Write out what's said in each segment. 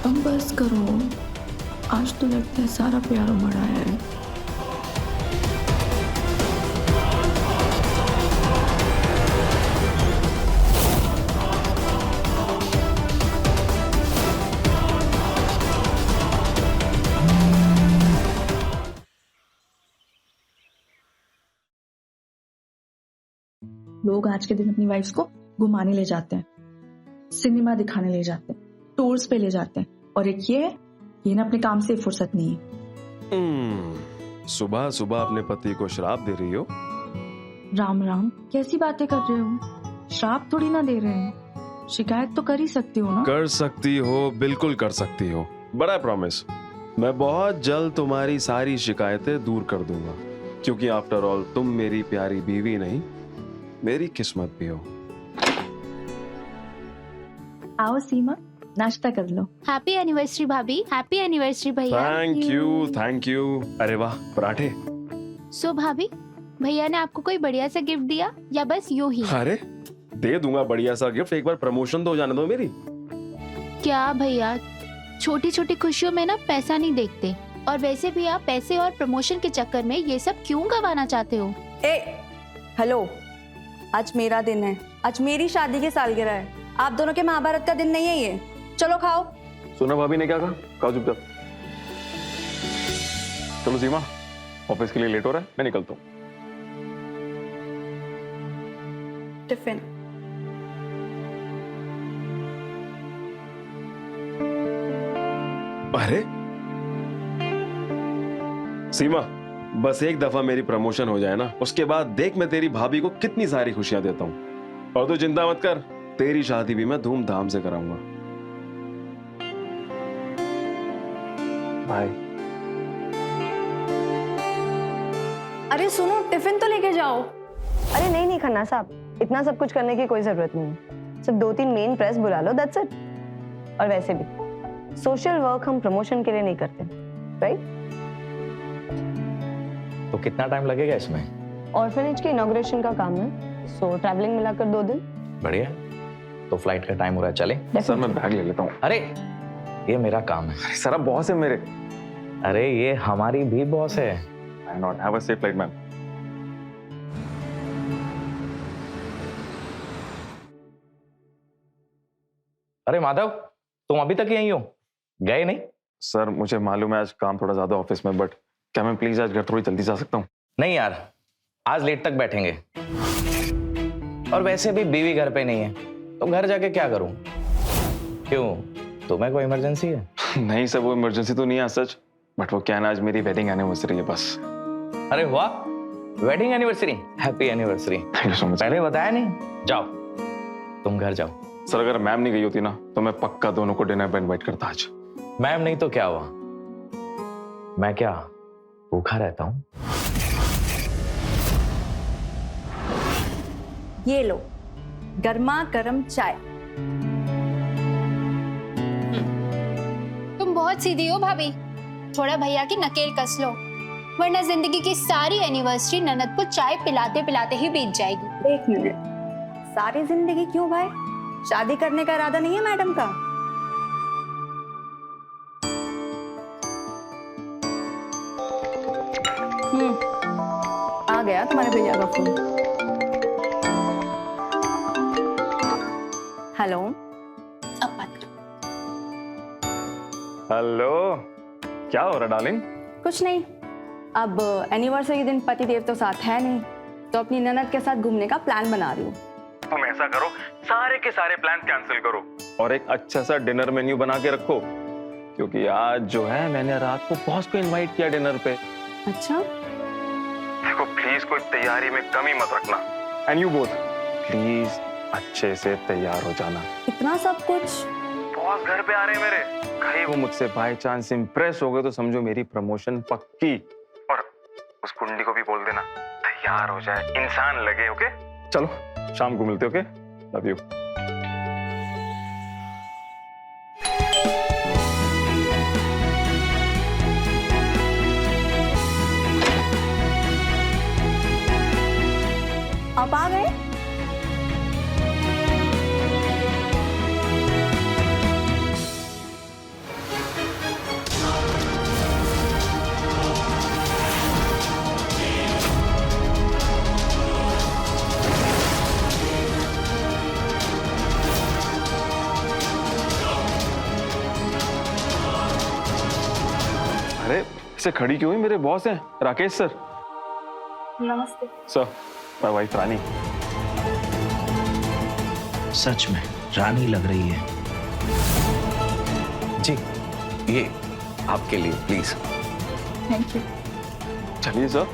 अब बस करो, आज तो लगता है सारा प्यार उमड़ आया है। लोग आज के दिन अपनी वाइफ्स को घुमाने ले जाते हैं, सिनेमा दिखाने ले जाते हैं, टूर्स पे ले जाते हैं, और एक ये ना अपने काम से फुर्सत नहीं है। सुबह सुबह अपने पति को श्राप दे रही हो? राम राम, कैसी बातें कर रहे हो? श्राप थोड़ी ना दे रहे हैं, शिकायत तो कर ही सकती हो ना। कर सकती हो, बिल्कुल कर सकती हो, बड़ा प्रॉमिस। मैं बहुत जल्द तुम्हारी सारी शिकायतें दूर कर दूंगा, क्योंकि आफ्टर ऑल तुम मेरी प्यारी बीवी नहीं, मेरी किस्मत भी हो। आओ सीमा, नाश्ता कर लो। हैप्पी एनिवर्सरी भाभी, हैप्पी एनिवर्सरी भैया। Thank you. अरे वाह, पराठे। सो भाभी, भैया ने आपको कोई बढ़िया सा गिफ्ट दिया या बस यूं ही? अरे दे दूंगा बढ़िया सा गिफ्ट, एक बार प्रमोशन तो हो जाने दो मेरी। क्या भैया, छोटी छोटी खुशियों में ना पैसा नहीं देखते, और वैसे भी आप पैसे और प्रमोशन के चक्कर में ये सब क्यों गंवाना चाहते हो? हेलो, आज मेरा दिन है, आज मेरी शादी की सालगिरह है, आप दोनों के महाभारत का दिन नहीं है ये। चलो खाओ। सुना भाभी ने क्या कहा? खाओ चुपचाप। चलो सीमा, ऑफिस के लिए लेट हो रहा है, मैं निकलता हूँ। टिफिन। अरे सीमा, बस एक दफा मेरी प्रमोशन हो जाए ना, उसके बाद देख मैं तेरी भाभी को कितनी सारी खुशियां देता हूँ। और तू चिंता मत कर, तेरी शादी भी मैं धूमधाम से कराऊंगा। बाय। अरे सुनो, टिफिन तो लेके जाओ। अरे नहीं खन्ना साहब, इतना सब कुछ करने की कोई जरूरत नहीं है, सिर्फ 2-3 मेन प्रेस बुला लो, दैट्स इट। और वैसे भी सोशल वर्क हम प्रमोशन के लिए नहीं करते, राइट? तो कितना टाइम लगेगा इसमें? ऑर्फनेज के इनॉग्रेशन का काम है, सो ट्रैवलिंग मिलाकर 2 दिन। बढ़िया, तो फ्लाइट का टाइम हो रहा है, चले? सर मैं बैग ले लेता हूँ। अरे ये मेरा काम है। अरे सर आप बॉस है मेरे। अरे ये हमारी भी बॉस है। I not have a safe flight ma'am. अरे माधव, तुम अभी तक यहीं हो, गए नहीं? सर मुझे मालूम है आज काम थोड़ा ज्यादा ऑफिस में, बट क्या मैं प्लीज आज घर थोड़ी जल्दी जा सकता हूँ? नहीं यार, आज लेट तक बैठेंगे, और वैसे भी बीवी घर पे नहीं है, तो घर जाके क्या करूं? क्यों, तुम्हें कोई इमरजेंसी है? नहीं सर, वो इमरजेंसी तो नहीं है सच, बट वो क्या है ना, आज मेरी वेडिंग एनिवर्सरी है बस। अरे वाह, wedding anniversary, happy anniversary. Thank you so much. पहले बताया नहीं? जाओ, तुम घर जाओ। सर अगर मैम नहीं गई होती ना, तो मैं पक्का दोनों को डिनर पे इनवाइट करता आज। मैम नहीं तो क्या हुआ, मैं क्या भूखा रहता हूँ? ये लो, गर्मा गर्म चाय। तुम बहुत सीधी हो भाभी, थोड़ा भैया की नकेल कस लो, वरना जिंदगी की सारी एनिवर्सरी ननद को चाय पिलाते पिलाते ही बीत जाएगी। 1 मिनट, सारी जिंदगी क्यों भाई? शादी करने का इरादा नहीं है मैडम का? आ गया तुम्हारे भैया का फोन। हेलो। अब बात करो। हेलो, क्या हो रहा डार्लिंग? कुछ नहीं, अब एनिवर्सरी के दिन पति देव तो साथ है नहीं, तो अपनी ननद के साथ घूमने का प्लान बना रही हूँ। तुम ऐसा करो, सारे के सारे प्लान कैंसिल करो और एक अच्छा सा डिनर मेन्यू बना के रखो, क्योंकि आज जो है मैंने रात को बॉस को इनवाइट किया डिनर पे। अच्छा? देखो प्लीज कोई तैयारी में कमी मत रखना, एंड यू बोथ प्लीज अच्छे से तैयार हो जाना। इतना सब कुछ? बॉस घर पे आ रहे हैं मेरे, कहीं वो मुझसे बाय चांस इम्प्रेस हो गए तो समझो मेरी प्रमोशन पक्की। और उस कुंडी को भी बोल देना तैयार हो जाए, इंसान लगे। ओके चलो शाम को मिलते। Okay, love you. आप आ गए? अरे इसे खड़ी क्यों हुई? मेरे बॉस हैं राकेश सर। नमस्ते सर, माय वाइफ रानी। सच में रानी लग रही है जी। ये आपके लिए प्लीज। Thank you. चलिए sir.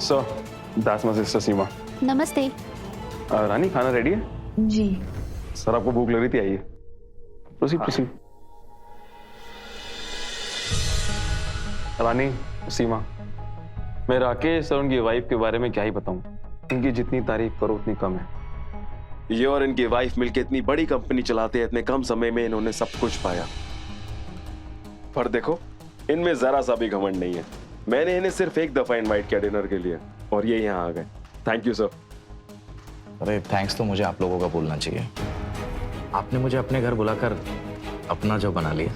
Sir, that's my sister Seema. नमस्ते। रानी, खाना रेडी है? जी। सर आपको भूख लग रही थी, आइए। प्रोसीड। रानी, सीमा, मैं राकेश और उनकी वाइफ के बारे में क्या ही बताऊं। इनकी जितनी तारीफ करो उतनी कम है। ये और इनकी वाइफ मिलकर इतनी बड़ी कंपनी चलाते हैं, इतने कम समय में इन्होंने सब कुछ पाया। पर देखो, इनमें जरा सा भी घमंड नहीं है। मैंने इन्हें सिर्फ एक दफा इनवाइट किया डिनर के लिए और ये यहाँ आ गए। Thank you sir. अरे थैंक्स तो मुझे आप लोगों का बोलना चाहिए। आपने मुझे अपने घर बुलाकर अपना जो बना लिया।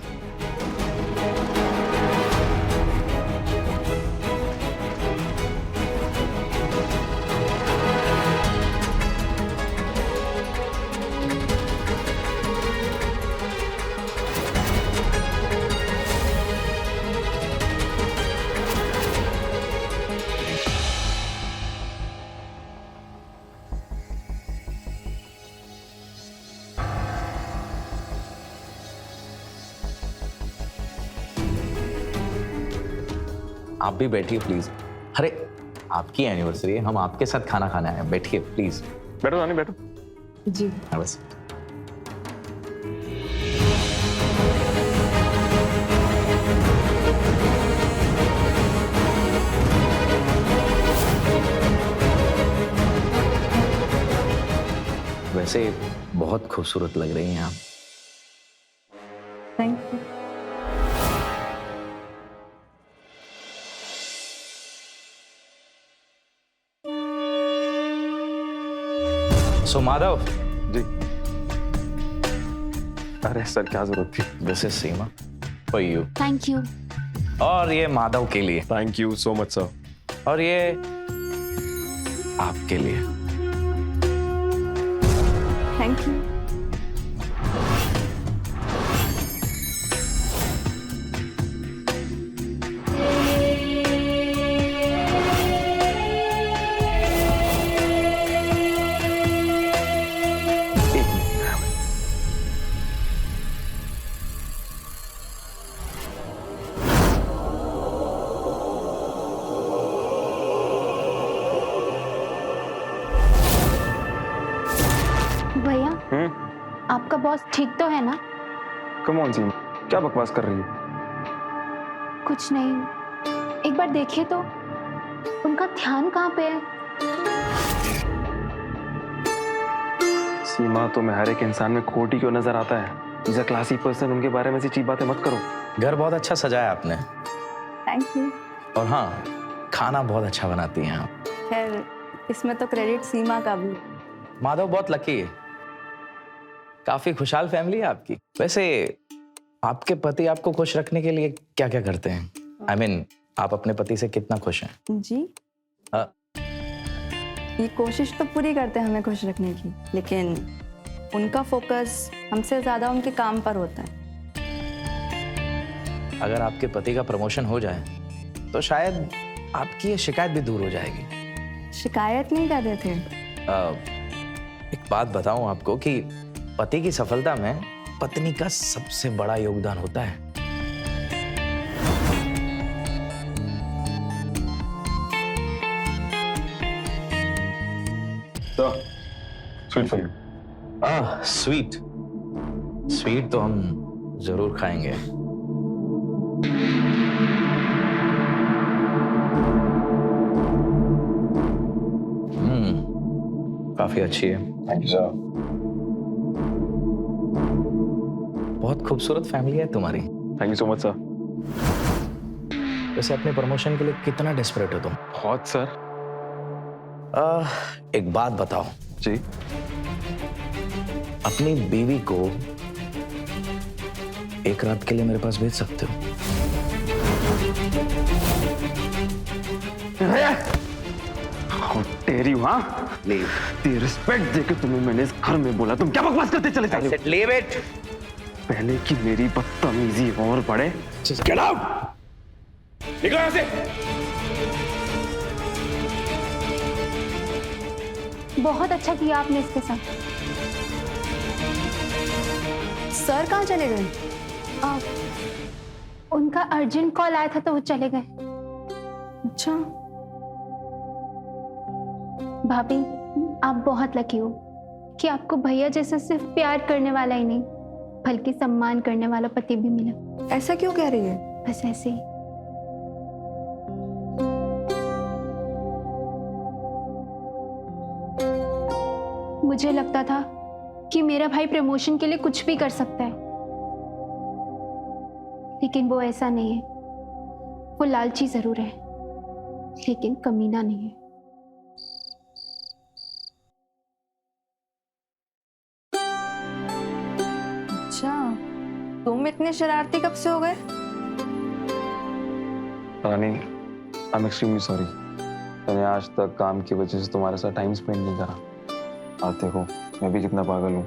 आप भी बैठिए प्लीज। अरे आपकी एनिवर्सरी है, हम आपके साथ खाना खाने आए हैं। बैठिए प्लीज। बैठो रानी, बैठो। जी। हाँ बस। वैसे बहुत खूबसूरत लग रही हैं आप। Thank you. So Madhav ji. अरे सर, क्या जरूरत थी? This is Seema for you. Thank you. और ये माधव के लिए। Thank you so much sir. और ये आपके लिए। Thank you. भैया, आपका बॉस ठीक तो है ना? कम ऑन सीमा, क्या बकवास कर रही है? कुछ नहीं, एक बार देखिए तो उनका ध्यान कहाँ पे है? सीमा, तुम्हें हर एक इंसान में खोट ही क्यों नजर आता है? इज अ क्लासी पर्सन, उनके बारे में ऐसी चीप बातें मत करो। घर बहुत अच्छा सजाया आपने। Thank you. और हाँ, खाना बहुत अच्छा बनाती हैं आप। खैर, इसमें तो क्रेडिट सीमा का भी। माधव बहुत लकी है। काफी खुशहाल फैमिली है आपकी। वैसे आपके पति आपको खुश रखने के लिए क्या क्या करते हैं? I mean, आप अपने पति से कितना खुश हैं? जी। ये कोशिश तो पूरी करते हैं हमें खुश रखने की, लेकिन उनका फोकस हमसे ज्यादा उनके काम पर होता है। अगर आपके पति का प्रमोशन हो जाए तो शायद आपकी ये शिकायत भी दूर हो जाएगी। शिकायत नहीं कर रहे थे। एक बात बताऊं आपको कि पति की सफलता में पत्नी का सबसे बड़ा योगदान होता है। तो sweet for you. Sweet sweet तो हम जरूर खाएंगे। काफी अच्छी है। Thank you sir. बहुत खूबसूरत फैमिली है तुम्हारी। Thank you so much sir. वैसे अपने प्रमोशन के लिए कितना डेस्परेट हो तुम? बहुत सर। एक बात बताओ जी। अपनी बीवी को एक रात के लिए मेरे पास भेज सकते हो? हाउ डेयर यू, हाँ? लीव। रिस्पेक्ट देके तुम्हें मैंने इस घर में बोला, तुम क्या बकवास करते चले जा रहे हो? Leave it. पहले की मेरी बदतमीजी और बढ़े। गेट आउट, निकलो यहाँ से। बहुत अच्छा किया आपने इसके साथ। सर कहाँ चले गए? उनका अर्जेंट कॉल आया था तो वो चले गए। अच्छा, भाभी, आप बहुत लकी हो कि आपको भैया जैसा सिर्फ प्यार करने वाला ही नहीं बल्कि सम्मान करने वाला पति भी मिला। ऐसा क्यों कह रही है? बस ऐसे ही। मुझे लगता था कि मेरा भाई प्रमोशन के लिए कुछ भी कर सकता है, लेकिन वो ऐसा नहीं है। वो लालची जरूर है लेकिन कमीना नहीं है। अच्छा, तुम इतने शरारती कब से हो गए? रानी, आई एम एक्सट्रीमली सॉरी। मैंने आज तक काम की वजह से तुम्हारे साथ टाइम स्पेंड नहीं करा। और देखो, मैं भी कितना पागल हूँ।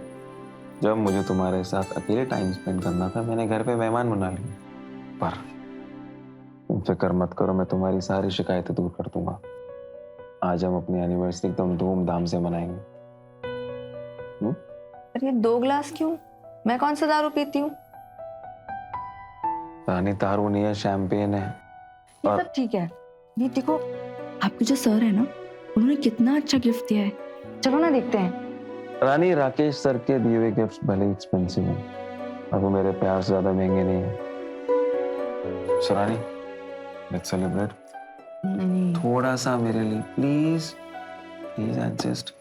जब मुझे तुम्हारे साथ अकेले टाइम स्पेंड करना था, मैंने घर पे मेहमान बना लिए। पर तुम फिक्र मत करो, मैं तुम्हारी सारी शिकायतें दूर कर दूंगा। आज हम अपनी एनिवर्सरी एकदम धूमधाम से मनाएंगे। अरे ये 2 ग्लास क्यों? मैं कौन सा दारू पीती हूँ? रानी, दारू नहीं है, शैंपेन है। ये सब ठीक है। ये देखो, आपके जो सर है ना, उन्होंने कितना अच्छा गिफ्ट दिया है। चलो ना देखते हैं। रानी, राकेश सर के दिए हुए गिफ्ट्स भले एक्सपेंसिव हैं, और वो मेरे प्यार से ज्यादा महंगे नहीं है। सो रानी, लेट्स सेलिब्रेट। नहीं, थोड़ा सा मेरे लिए प्लीज, प्लीज एडजस्ट।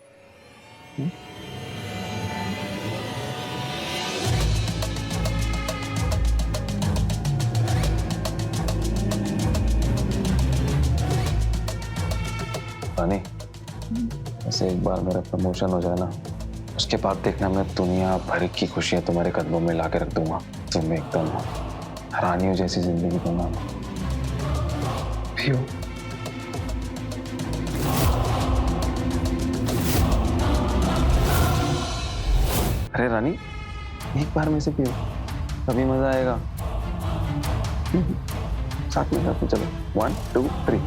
रानी, ऐसे एक बार मेरा प्रमोशन हो जाए ना, उसके बाद देखना मैं दुनिया भर की खुशियां तुम्हारे कदमों में लाके रख दूंगा। तुम्हें एकदम रानियों जैसी जिंदगी दूंगा। पियो। अरे रानी, एक बार में से पियो, तभी मजा आएगा। साथ में चलो, 1 2 3।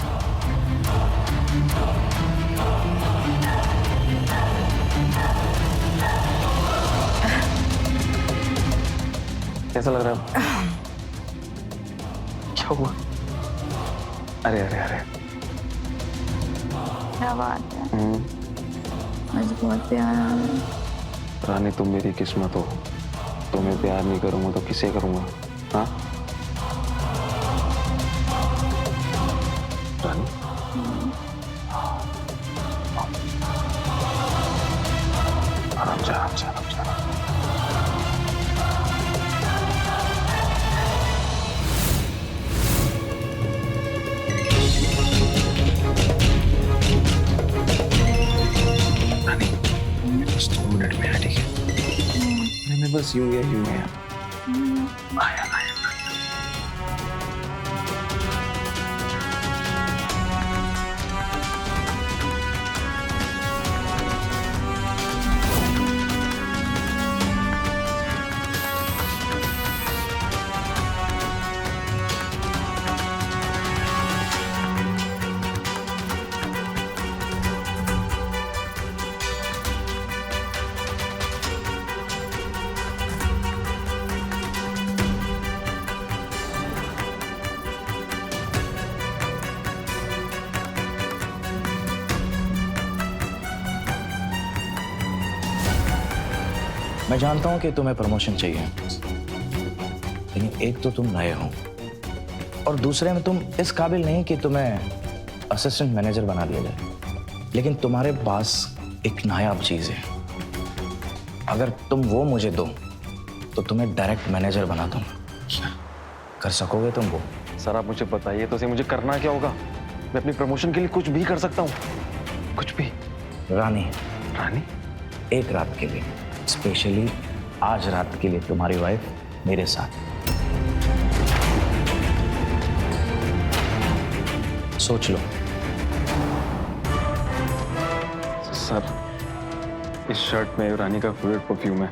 कैसा लग रहा है? क्या हुआ? अरे अरे अरे, क्या बात है, आज बहुत प्यार आ रहा है। रानी, तुम मेरी किस्मत हो। तुम्हें प्यार नहीं करूंगा तो किसे करूंगा? हाँ रानी, आराम से आराम से आराम से। रानी, बस 2 मिनट में आ, ठीक है? मैं बस यूं गया आया आया। मैं जानता हूं कि तुम्हें प्रमोशन चाहिए, लेकिन एक तो तुम नए हो और दूसरे में तुम इस काबिल नहीं कि तुम्हें असिस्टेंट मैनेजर बना दिया जाए। लेकिन तुम्हारे पास एक नायाब चीज है, अगर तुम वो मुझे दो तो तुम्हें डायरेक्ट मैनेजर बना दूंगा। कर सकोगे तुम वो? सर, आप मुझे बताइए तो सही, मुझे करना क्या होगा? मैं अपनी प्रमोशन के लिए कुछ भी कर सकता हूँ, कुछ भी। रानी, रानी, एक रात के लिए, स्पेशली आज रात के लिए तुम्हारी वाइफ मेरे साथ। सोच लो। सर, इस शर्ट में रानी का फेवरेट परफ्यूम है,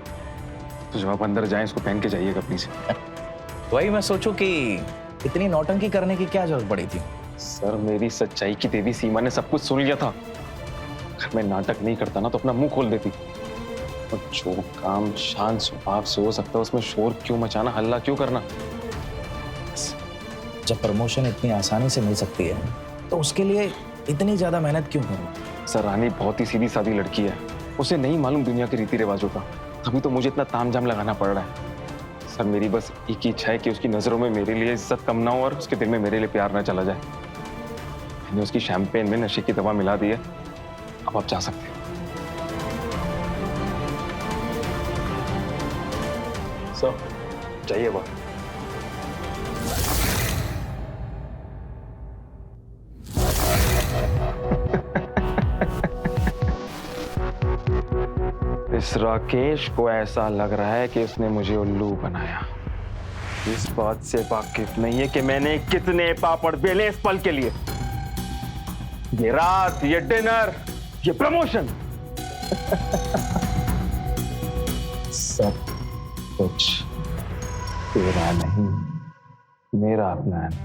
तो जब आप अंदर जाएं इसको पहन के जाइएगा प्लीज। वही मैं सोचूं कि इतनी नौटंकी करने की क्या जरूरत पड़ी थी। सर, मेरी सच्चाई की देवी सीमा ने सब कुछ सुन लिया था। अगर मैं नाटक नहीं करता ना तो अपना मुंह खोल देती। और जो काम शांत स्वभाव से हो सकता है उसमें शोर क्यों मचाना, हल्ला क्यों करना। जब प्रमोशन इतनी आसानी से मिल सकती है तो उसके लिए इतनी ज्यादा मेहनत क्यों करूं? सर, रानी बहुत ही सीधी सादी लड़की है, उसे नहीं मालूम दुनिया के रीति रिवाजों का, तभी तो मुझे इतना तामझाम लगाना पड़ रहा है। सर, मेरी बस एक ही इच्छा है कि उसकी नजरों में मेरे लिए इज्जत कम ना हो और उसके दिल में मेरे लिए प्यार ना चला जाए। मैंने उसकी शैंपेन में नशे की दवा मिला दी है। अब आप जा सकते हैं। सर, जाइए बाहर। इस राकेश को ऐसा लग रहा है कि उसने मुझे उल्लू बनाया। इस बात से वाकिफ नहीं है कि मैंने कितने पापड़ बेले इस पल के लिए। ये रात, ये डिनर, ये प्रमोशन, सब कुछ तेरा नहीं, मेरा प्लान।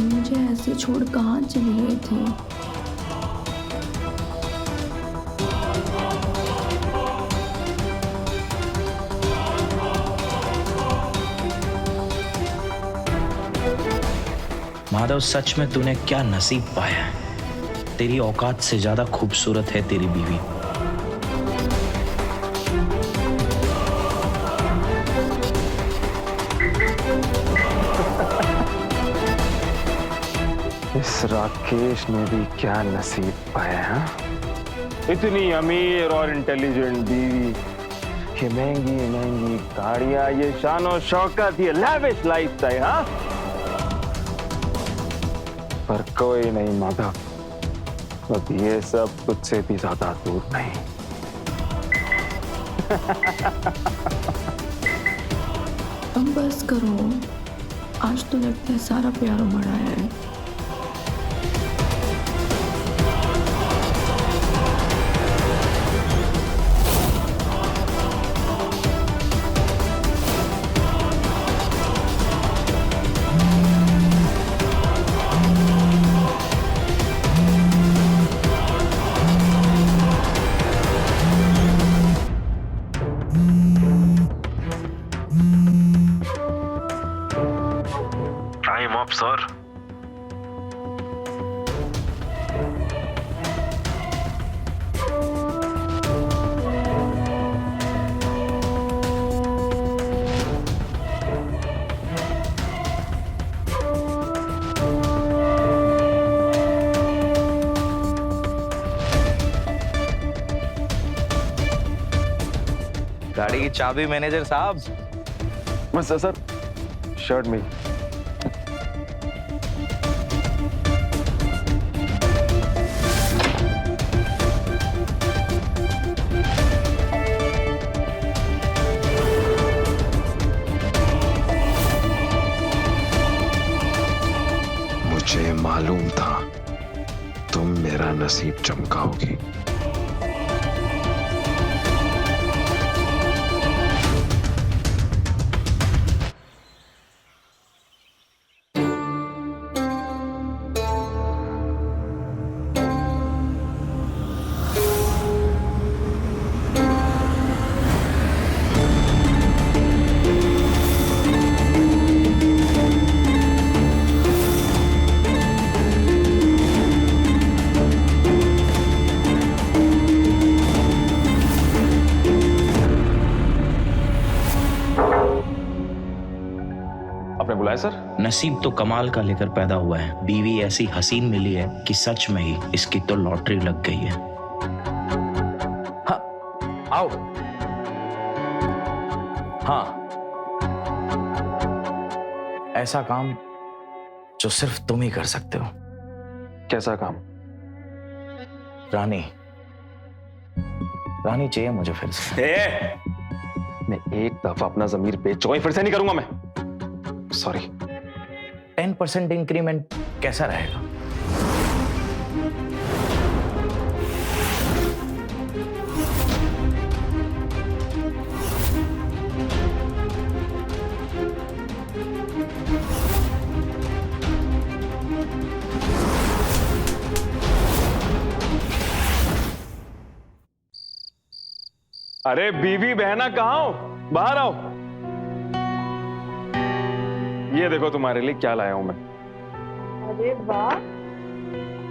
मुझे ऐसे छोड़ कहाँ चली गई थी? माधव, सच में तूने क्या नसीब पाया है। तेरी औकात से ज्यादा खूबसूरत है तेरी बीवी। इस राकेश ने भी क्या नसीब पाया है। इतनी अमीर और इंटेलिजेंट बीवी, ये महंगी महंगी गाड़ियां, ये शान और शौकत, ये लैविश लाइफस्टाइल। हाँ, पर कोई नहीं माधव, अब ये सब तुझसे भी ज्यादा दूर नहीं। अब बस करो, आज तो लगता है सारा प्यार उमड़ा है। Time up sir. गाड़ी की चाबी मैनेजर साहब। बस सर, शर्ट में। मुझे मालूम था तुम मेरा नसीब चमकाओगी। आपने बुलाया सर? नसीब तो कमाल का लेकर पैदा हुआ है। बीवी ऐसी हसीन मिली है कि सच में ही इसकी तो लॉटरी लग गई है। हाँ, आओ। हाँ, ऐसा काम जो सिर्फ तुम ही कर सकते हो। कैसा काम? रानी, रानी चाहिए मुझे फिर से। मैं एक दफा अपना जमीर बेच चुका हूं, फिर से नहीं करूंगा मैं। सॉरी। 10% इंक्रीमेंट कैसा रहेगा? अरे बीवी बहना कहाँ हो? बाहर आओ। ये देखो तुम्हारे लिए क्या लाया हूं मैं। अरे वाह,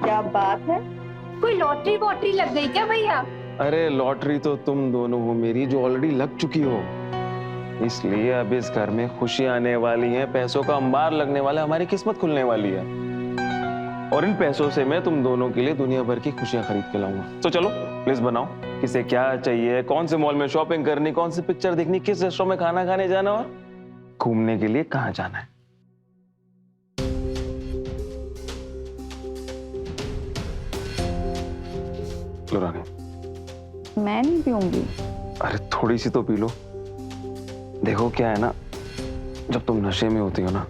क्या बात है। कोई लॉटरी वॉटरी लग गई क्या भैया? अरे लॉटरी तो तुम दोनों हो मेरी, जो ऑलरेडी लग चुकी हो। इसलिए अब इस घर में खुशियां आने वाली हैं, पैसों का अंबार लगने वाला है, हमारी किस्मत खुलने वाली है। और इन पैसों से मैं तुम दोनों के लिए दुनिया भर की खुशियां खरीद के लाऊंगा। तो चलो लिस्ट बनाओ, किसे क्या चाहिए, कौन से मॉल में शॉपिंग करनी, कौन सी पिक्चर देखनी, किस रेस्टोरेंट में खाना खाने जाना और घूमने के लिए कहाँ जाना है। लो रानी। मैं नहीं पीऊंगी। अरे थोड़ी सी तो पी लो। देखो क्या है ना, जब तुम नशे में होती हो ना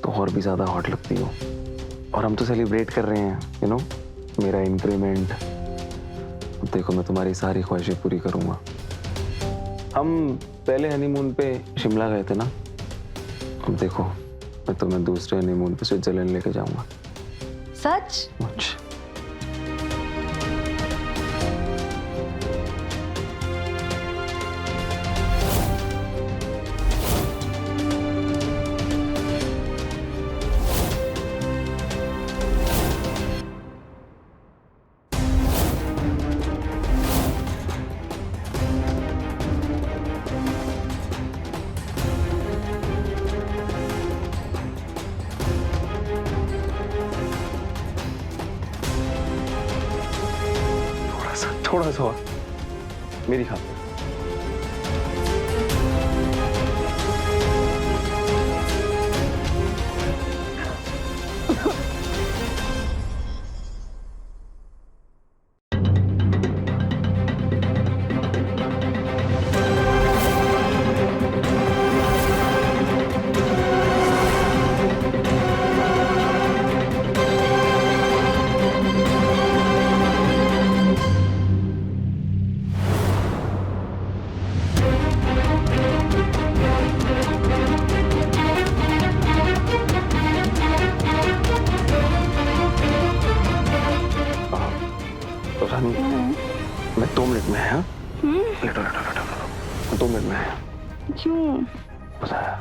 तो और भी ज्यादा हॉट लगती हो। और हम तो सेलिब्रेट कर रहे हैं, यू नो, मेरा इंक्रीमेंट। देखो मैं तुम्हारी सारी ख्वाहिशें पूरी करूंगा। हम पहले हनीमून पे शिमला गए थे ना, अब देखो मैं तुम्हें दूसरे हनीमून पे स्विट्जरलैंड लेके जाऊंगा। सच? मुझ थोड़ा सा और मेरी खातिर। रानी, मैं 2 मिनट में है। लेटो लेटो लेटो लेटो, 2 मिनट में है। क्यों? बताया।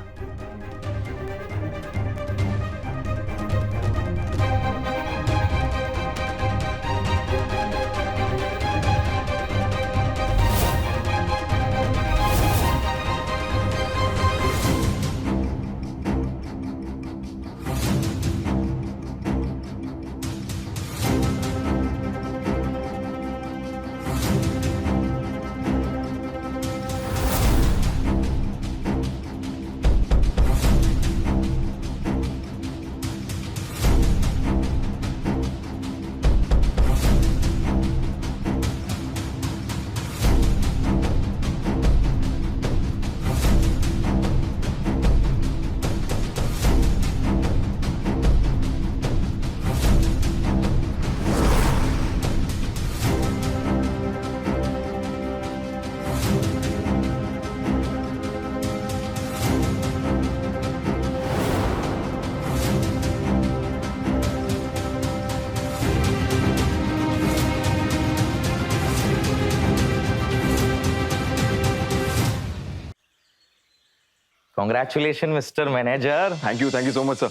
Congratulation mister manager. Thank you so much sir.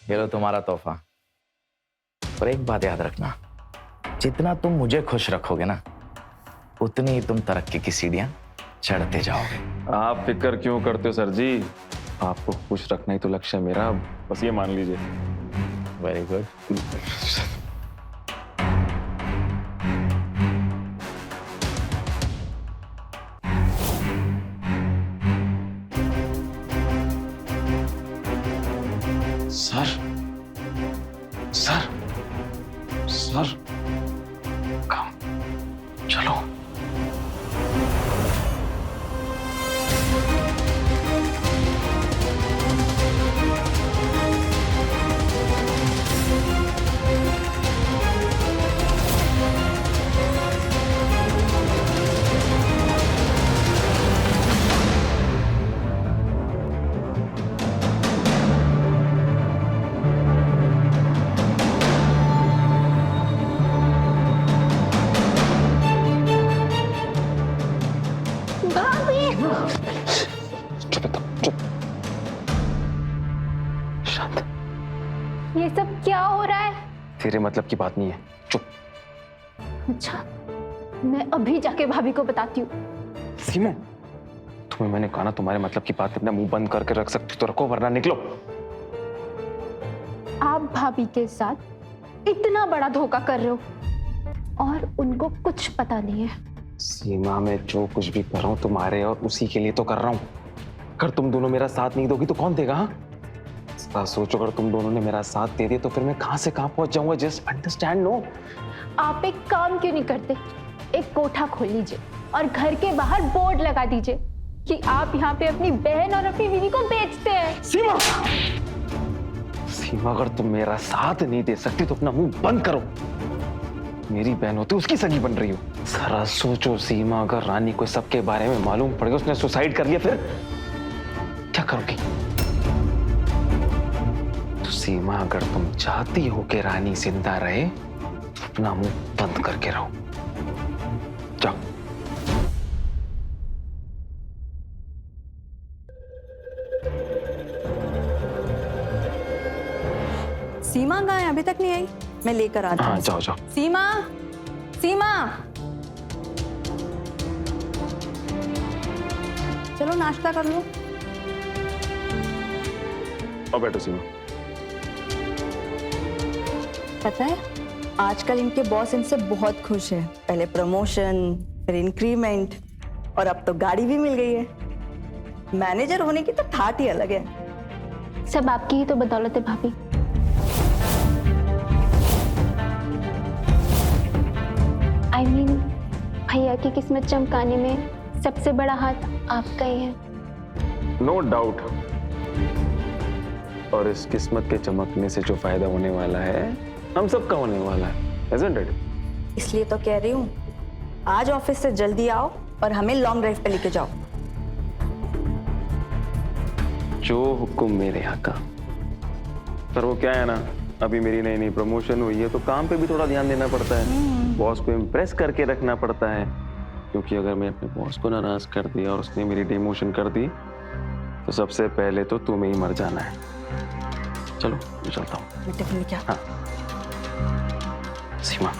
ये लो तुम्हारा तोहफा। पर एक बात याद रखना, जितना तुम मुझे खुश रखोगे ना, उतनी ही तुम तरक्की की सीढ़ियां चढ़ते जाओगे। आप फिक्र क्यों करते हो सर जी, आपको खुश रखना ही तो लक्ष्य है मेरा, बस ये मान लीजिए। Very good. Sir sir sir काम चलो। ये सब क्या हो रहा है? तेरे मतलब की बात नहीं है, चुप। अच्छा, मैं अभी जाके भाभी को बताती हूँ। सीमा, तुम्हें मैंने कहा ना तुम्हारे मतलब की बात अपना मुंह बंद करके रख सकती तो रखो, वरना निकलो। आप भाभी के साथ इतना बड़ा धोखा कर रहे हो और उनको कुछ पता नहीं है। सीमा, मैं जो कुछ भी कर रहा हूँ तुम्हारे और उसी के लिए तो कर रहा हूँ। अगर तुम दोनों मेरा साथ नहीं दोगी तो कौन देगा? हाँ, सोचो, अगर तुम दोनों ने मेरा साथ दे दिया तो फिर मैं कहां से कहां पहुंच जाऊंगा। Just understand. नो, आप एक काम क्यों नहीं करते? एक कोठा खोल लीजिए और घर के बाहर बोर्ड लगा दीजिए कि आप यहाँ पे अपनी बहन और अपनी बीवी को बेचते हैं। सीमा, सीमा, अगर तुम मेरा साथ नहीं दे सकती तो अपना मुंह बंद करो। मेरी बहन होती उसकी सगी बन रही हो। जरा सोचो सीमा, अगर रानी को सबके बारे में मालूम पड़ गया, उसने सुसाइड कर लिया, फिर क्या करोगी? तो सीमा, अगर तुम चाहती हो कि रानी जिंदा रहे तो अपना मुंह बंद करके रहो। जाओ। सीमा कहाँ है? अभी तक नहीं आई। मैं लेकर आती हूँ। हाँ, जाओ जाओ। सीमा, सीमा, चलो नाश्ता कर लो। और बैठो सीमा। पता है, आजकल इनके बॉस इनसे बहुत खुश है। पहले प्रमोशन, फिर इंक्रीमेंट और अब तो गाड़ी भी मिल गई है। मैनेजर होने की तो ठाट ही अलग है। सब आपकी ही तो बदौलत है भाभी। I mean, भैया की किस्मत चमकाने में सबसे बड़ा हाथ आपका ही है। No doubt. और इस किस्मत के चमकने से जो फायदा होने वाला है हम सबका होने वाला है, isn't it? इसलिए तो कह रही हूँ, आज ऑफिस से जल्दी आओ और हमें लॉन्ग ड्राइव पे लेके जाओ। जो हुक्म मेरे आका। पर वो क्या है ना, अभी मेरी नई नई प्रमोशन हुई है तो काम पे भी थोड़ा ध्यान देना पड़ता है। बॉस को इम्प्रेस करके रखना पड़ता है, क्योंकि अगर मैं अपने बॉस को नाराज कर दिया और उसने मेरी डिमोशन कर दी तो सबसे पहले तो तुम्हें ही मर जाना है। चलो मैं चलता हूँ। मैं टिफिन लेके आता हूँ। हाँ सीमा,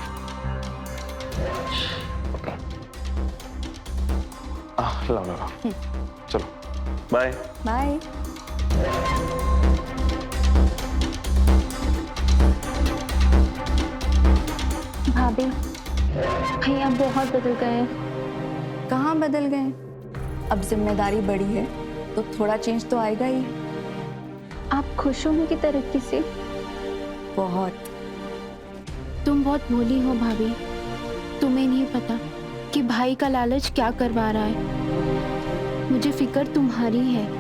लाओ लाओ लाओ। चलो बाय बाय। भाभी, भैया बहुत बदल गए हैं। कहाँ बदल गए? अब जिम्मेदारी बढ़ी है तो थोड़ा चेंज तो आएगा ही। आप खुश हो उनकी तरक्की से? बहुत। तुम बहुत भोली हो भाभी। तुम्हें नहीं पता कि भाई का लालच क्या करवा रहा है। मुझे फिक्र तुम्हारी है।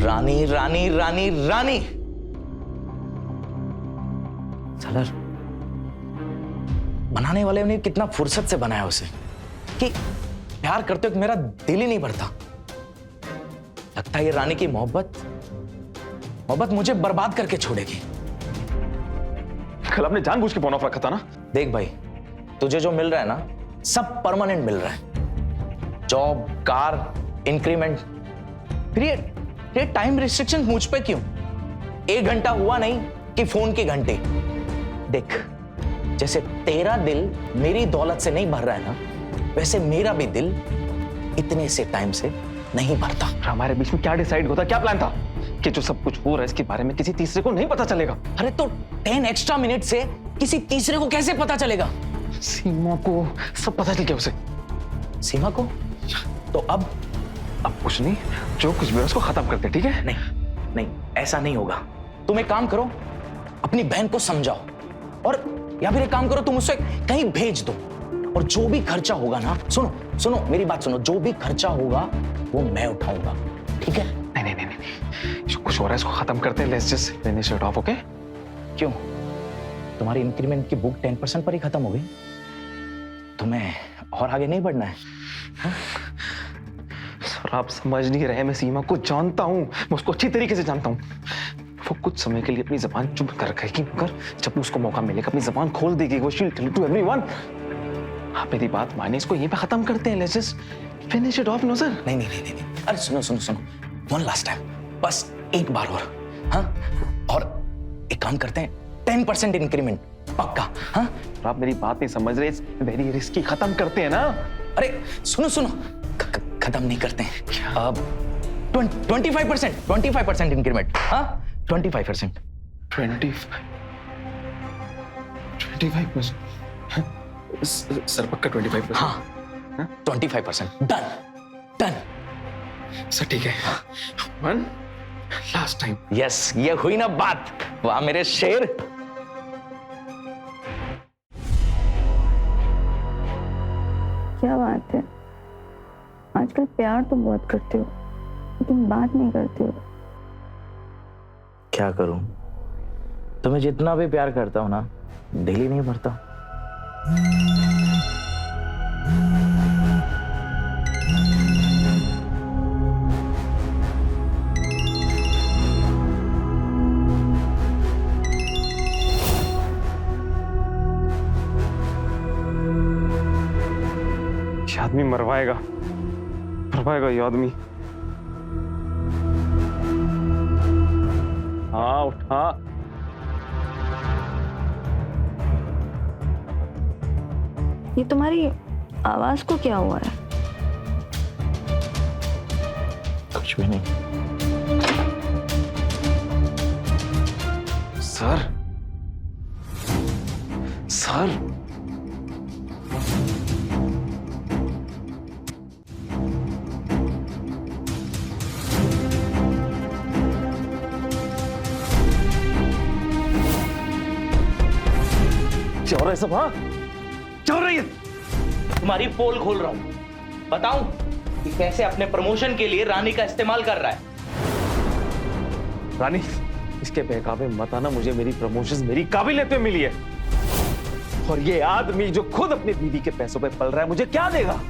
रानी रानी रानी रानी, साला बनाने वाले ने कितना फुर्सत से बनाया उसे कि प्यार करते वक्त मेरा दिल ही नहीं भरता। लगता है ये रानी की मोहब्बत मुझे बर्बाद करके छोड़ेगी। कल आपने जानबूझ के फोन ऑफ रखा था ना। देख भाई, तुझे जो मिल रहा है ना सब परमानेंट मिल रहा है। Job, car, increment. फिर ये टाइम रिस्ट्रिक्शन मुझ पे क्यों? 1 घंटा हुआ नहीं कि फोन के घंटे। देख, जैसे तेरा दिल मेरी दौलत से नहीं भर रहा है ना, वैसे मेरा भी दिल इतने से टाइम से नहीं भरता। हमारे बीच में क्या डिसाइड होता, क्या प्लान था कि जो सब कुछ हो रहा है इसके बारे में किसी तीसरे को नहीं पता चलेगा? अरे तो 10 एक्स्ट्रा मिनट से किसी तीसरे को कैसे पता चलेगा? सीमा को सब पता चल गया उसे। सीमा को? तो अब कुछ नहीं, जो कुछ भी है उसको खत्म करते, ठीक है? नहीं, ऐसा नहीं होगा। तुम एक काम करो, अपनी बहन को समझाओ, और या फिर एक काम करो, तुम उसे कहीं भेज दो, और जो भी खर्चा होगा ना, सुनो मेरी बात सुनो, जो भी खर्चा होगा वो मैं उठाऊंगा, ठीक है? नहीं, जो कुछ हो रहा है इसको खत्म करते हैं। Let's just finish it of, okay? क्यों? तुम्हारी इंक्रीमेंट की बुक 10% पर ही खत्म हो गई? तुम्हें और आगे नहीं बढ़ना है? सर आप समझ नहीं रहे, मैं सीमा को जानता हूँ, मैं उसको अच्छी तरीके से जानता हूँ। वो कुछ समय के लिए अपनी जबान चुप कर रखेगी, मगर जब उसको मौका मिलेगा अपनी जबान खोल देगी। वो शील टेल टू एवरीवन। आप मेरी बात माने, इसको यहीं पे खत्म करते हैं। Let's just finish it off. No sir. नहीं। अरे सुनो, वन लास्ट टाइम, बस एक बार और, हाँ? और एक काम करते हैं, 10% इंक्रीमेंट पक्का, हाँ? आप मेरी बात नहीं समझ रहे, वेरी रिस्की। खत्म करते हैं ना? अरे सुनो, खत्म नहीं करते हैं। अब 25% इंक्रीमेंट, हाँ? 25%। 25%? सर पक्का 25%? हाँ, 25%। डन। सर ठीक है। One last time. यस, ये हुई ना बात। वाह मेरे शेर। क्या बात है, आजकल प्यार तो बहुत करते हो लेकिन बात नहीं करते हो। क्या करूं, तुम्हें जितना भी प्यार करता हूं ना, दिल ही नहीं भरता। ये आदमी मरवाएगा ये आदमी। हाँ उठा। ये तुम्हारी आवाज को क्या हुआ है? कुछ भी नहीं। सर क्या हो रहा है सब? हाँ क्या हो रही है? तुम्हारी पोल खोल रहा हूं, बताऊं कि कैसे अपने प्रमोशन के लिए रानी का इस्तेमाल कर रहा है। रानी, इसके बहकावे मत आना। मुझे मेरी प्रमोशन मेरी काबिलियत पे मिली है, और ये आदमी जो खुद अपनी बीवी के पैसों पे पल रहा है, मुझे क्या देगा?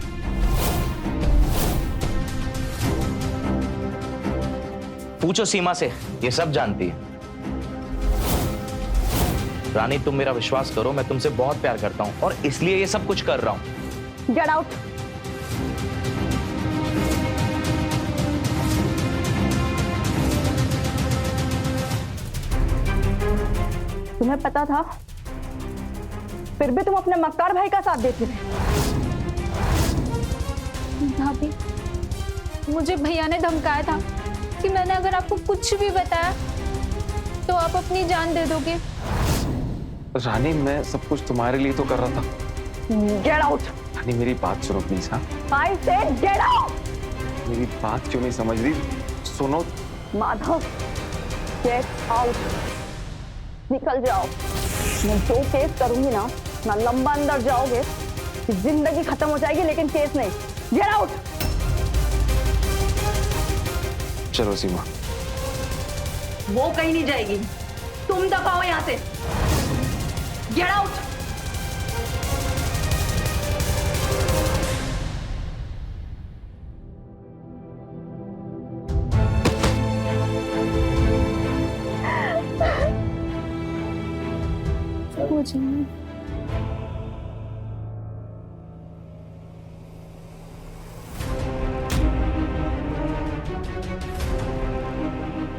पूछो सीमा से, ये सब जानती है। रानी तुम मेरा विश्वास करो, मैं तुमसे बहुत प्यार करता हूं और इसलिए ये सब कुछ कर रहा हूं। Get out. तुम्हें पता था, फिर भी तुम अपने मक्कार भाई का साथ देते रहे। भाभी, मुझे भैया ने धमकाया था कि मैंने अगर आपको कुछ भी बताया तो आप अपनी जान दे दोगे। रानी, मैं सब कुछ तुम्हारे लिए तो कर रहा था। Get out. रानी मेरी बात सुनो प्लीज। हाँ आई सेड गेट आउट। मेरी बात क्यों नहीं समझ रही? सुनो माधव, गेट आउट। निकल जाओ। मैं जो केस करूंगी ना लंबा अंदर जाओगे, जिंदगी खत्म हो जाएगी लेकिन केस नहीं। Get out. चलो सीमा। वो कहीं नहीं जाएगी, तुम दबाओ यहां से। Get out.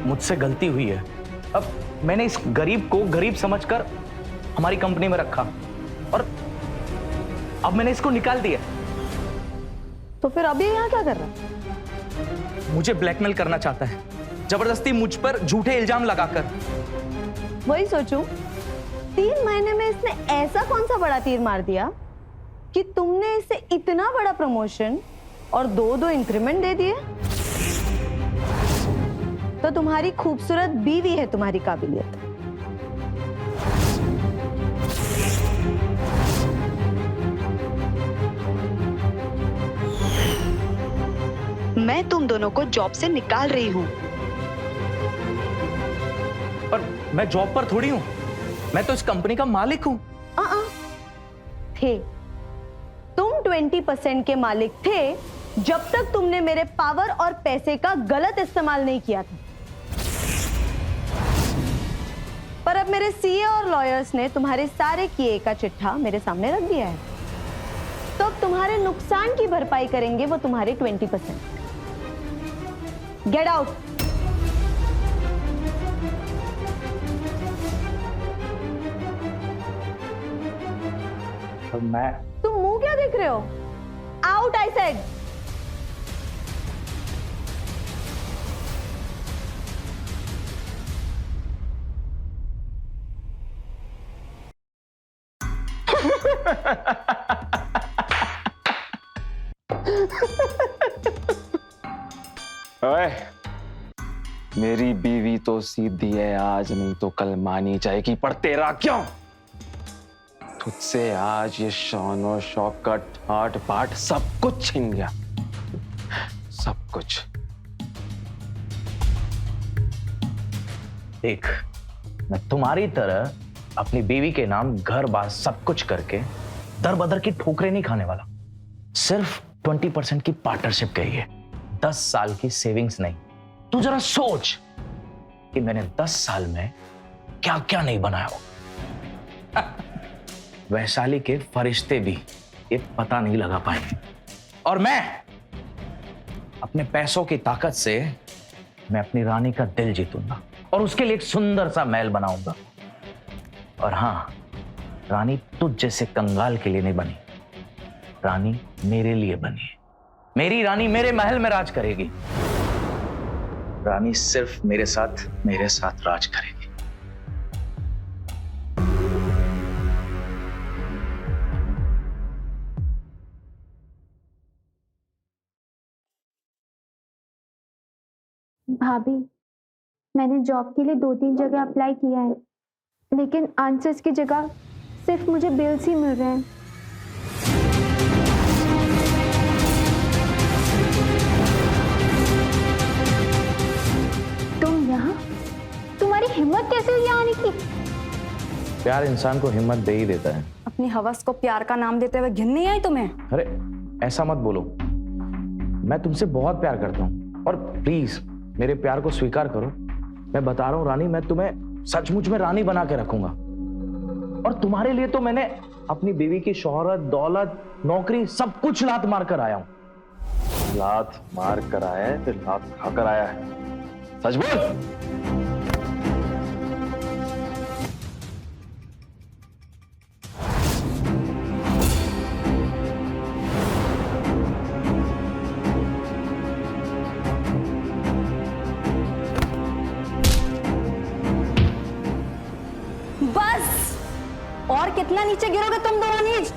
मुझसे गलती हुई है। अब मैंने इस गरीब को गरीब समझकर हमारी कंपनी में रखा और अब मैंने इसको निकाल दिया। तो फिर अभी यहाँ क्या कर रहा है? मुझे ब्लैकमेल करना चाहता है, जबरदस्ती मुझ पर झूठे इल्जाम लगाकर। वही सोचूं, 3 महीने में इसने ऐसा कौन सा बड़ा तीर मार दिया कि तुमने इसे इतना बड़ा प्रमोशन और 2-2 इंक्रीमेंट दे दिए। तो तुम्हारी खूबसूरत बीवी है तुम्हारी काबिलियत। मैं तुम दोनों को जॉब से निकाल रही हूँ। पर मैं जॉब पर थोड़ी हूं, मैं तो इस कंपनी का मालिक हूं। थे, तुम 20% के मालिक थे जब तक तुमने मेरे पावर और पैसे का गलत इस्तेमाल नहीं किया था। पर अब मेरे सीए और लॉयर्स ने तुम्हारे सारे किए का चिट्ठा मेरे सामने रख दिया है, तो अब तुम्हारे नुकसान की भरपाई करेंगे वो तुम्हारे 20%। Get out. और मैं तुम मुंह क्या देख रहे हो? Out I said. ओए, मेरी बीवी तो सीधी है, आज नहीं तो कल मानी जाएगी, पर तेरा क्यों? तुझसे आज ये शान और शौकत, ठाट बाट सब कुछ छिन गया, सब कुछ। देख, मैं तुम्हारी तरह अपनी बीवी के नाम घर बार सब कुछ करके दर बदर की ठोकरें नहीं खाने वाला। सिर्फ 20% की पार्टनरशिप गई है, 10 साल की सेविंग्स नहीं। तू जरा सोच कि मैंने 10 साल में क्या क्या नहीं बनाया हो। वैशाली के फरिश्ते भी ये पता नहीं लगा पाएंगे। और मैं अपने पैसों की ताकत से मैं अपनी रानी का दिल जीतूंगा और उसके लिए एक सुंदर सा महल बनाऊंगा। और हाँ, रानी तुझ जैसे कंगाल के लिए नहीं बनी, रानी मेरे लिए बनी है। मेरी रानी मेरे महल में राज करेगी। रानी सिर्फ मेरे साथ राज करेगी। भाभी, मैंने जॉब के लिए 2-3 जगह अप्लाई किया है, लेकिन आंसर्स की जगह सिर्फ मुझे बिल्स ही मिल रहे हैं। तुम यहाँ? तुम्हारी हिम्मत कैसे हुई यहाँ आने की? प्यार इंसान को हिम्मत दे ही देता है। अपनी हवस को प्यार का नाम देते हुए घिन नहीं आई तुम्हें? अरे ऐसा मत बोलो, मैं तुमसे बहुत प्यार करता हूँ और प्लीज मेरे प्यार को स्वीकार करो। मैं बता रहा हूँ रानी, मैं तुम्हें सचमुच में रानी बना के रखूंगा। और तुम्हारे लिए तो मैंने अपनी बीवी की शोहरत, दौलत, नौकरी सब कुछ लात मार कर आया हूं। लात मार कर आया है, फिर लात खाकर आया है। सच बोल। और कितना नीचे गिरोगे तुम दोनों नीच?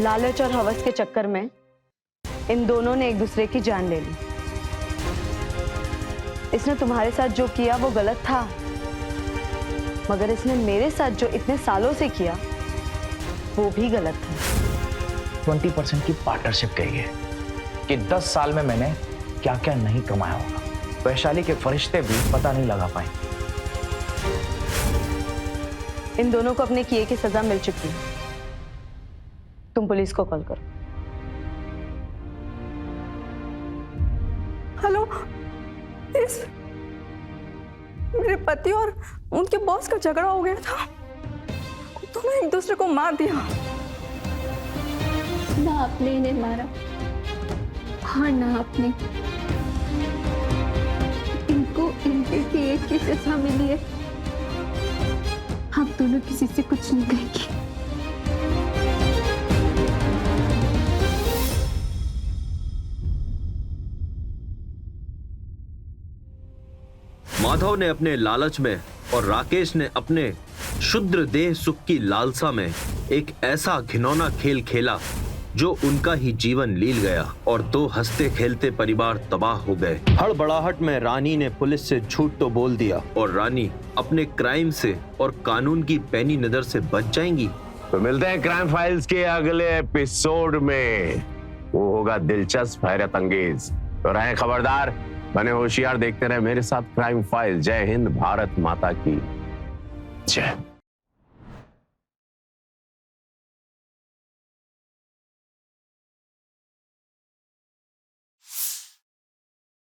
लालच और हवस के चक्कर में इन दोनों ने एक दूसरे की जान ले ली। इसने तुम्हारे साथ जो किया वो गलत था, मगर इसने मेरे साथ जो इतने सालों से किया वो भी गलत था। 20% की पार्टनरशिप गई है कि 10 साल में मैंने क्या क्या नहीं कमाया होगा। वैशाली के फरिश्ते भी पता नहीं लगा पाए। इन दोनों को अपने किए की सजा मिल चुकी है। तुम पुलिस को कॉल करो। हेलो, प्लीज, मेरे पति और उनके बॉस का झगड़ा हो गया था। दोनों एक दूसरे को मार दिया। ना आपने इन्हें मारा, हाँ ना आपने। इनको इनके किए की सजा मिली है। आप दोनों किसी से कुछ नहीं कहेंगे। माधव ने अपने लालच में और राकेश ने अपने शुद्र देह सुख की लालसा में एक ऐसा घिनौना खेल खेला जो उनका ही जीवन लील गया और दो हंसते खेलते परिवार तबाह हो गए। हड़बड़ाहट में रानी ने पुलिस से झूठ तो बोल दिया और रानी अपने क्राइम से और कानून की पैनी नजर से बच जाएंगी। तो मिलते हैं क्राइम फाइल्स के अगले एपिसोड में। वो होगा दिलचस्प, हैरत अंगेज। तो रहे खबरदार, बने होशियार, देखते रहे मेरे साथ क्राइम फाइल। जय हिंद, भारत माता की जय।